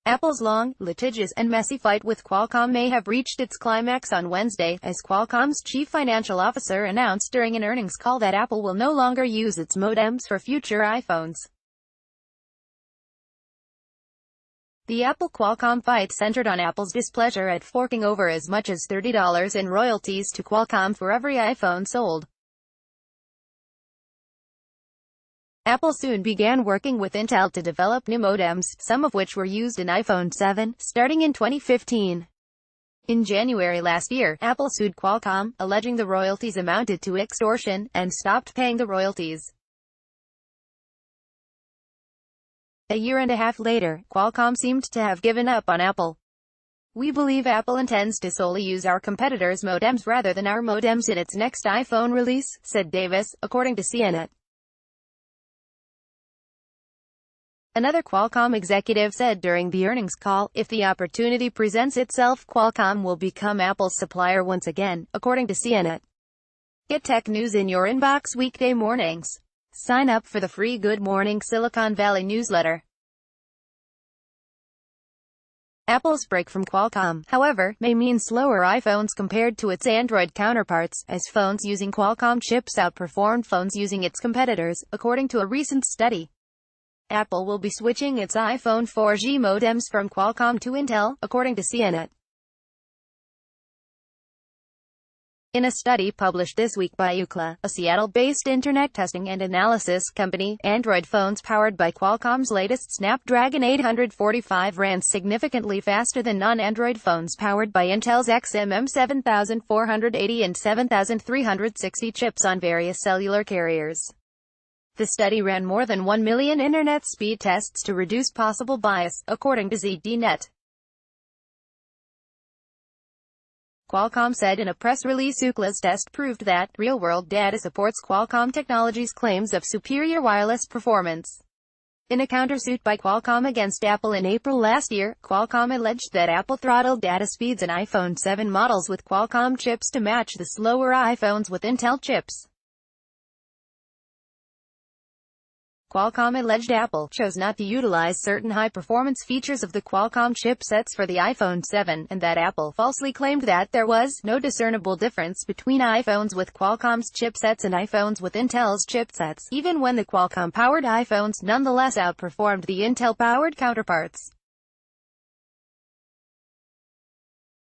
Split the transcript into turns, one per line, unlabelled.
Apple's long, litigious, and messy fight with Qualcomm may have reached its climax on Wednesday, as Qualcomm's chief financial officer announced during an earnings call that Apple will no longer use its modems for future iPhones. The Apple-Qualcomm fight centered on Apple's displeasure at forking over as much as $30 in royalties to Qualcomm for every iPhone sold. Apple soon began working with Intel to develop new modems, some of which were used in iPhone 7, starting in 2015. In January last year, Apple sued Qualcomm, alleging the royalties amounted to extortion, and stopped paying the royalties. A year and a half later, Qualcomm seemed to have given up on Apple. "We believe Apple intends to solely use our competitors' modems rather than our modems in its next iPhone release," said Davis, according to CNN. Another Qualcomm executive said during the earnings call, "If the opportunity presents itself, Qualcomm will become Apple's supplier once again," according to CNN. Get tech news in your inbox weekday mornings. Sign up for the free Good Morning Silicon Valley newsletter. Apple's break from Qualcomm, however, may mean slower iPhones compared to its Android counterparts, as phones using Qualcomm chips outperformed phones using its competitors, according to a recent study. Apple will be switching its iPhone 4G modems from Qualcomm to Intel, according to CNN. In a study published this week by Ookla, a Seattle-based internet testing and analysis company, Android phones powered by Qualcomm's latest Snapdragon 845 ran significantly faster than non-Android phones powered by Intel's XMM 7480 and 7360 chips on various cellular carriers. The study ran more than 1 million internet speed tests to reduce possible bias, according to ZDNet. Qualcomm said in a press release Ookla's test proved that real-world data supports Qualcomm Technologies' claims of superior wireless performance. In a countersuit by Qualcomm against Apple in April last year, Qualcomm alleged that Apple throttled data speeds in iPhone 7 models with Qualcomm chips to match the slower iPhones with Intel chips. Qualcomm alleged Apple chose not to utilize certain high-performance features of the Qualcomm chipsets for the iPhone 7, and that Apple falsely claimed that there was no discernible difference between iPhones with Qualcomm's chipsets and iPhones with Intel's chipsets, even when the Qualcomm-powered iPhones nonetheless outperformed the Intel-powered counterparts.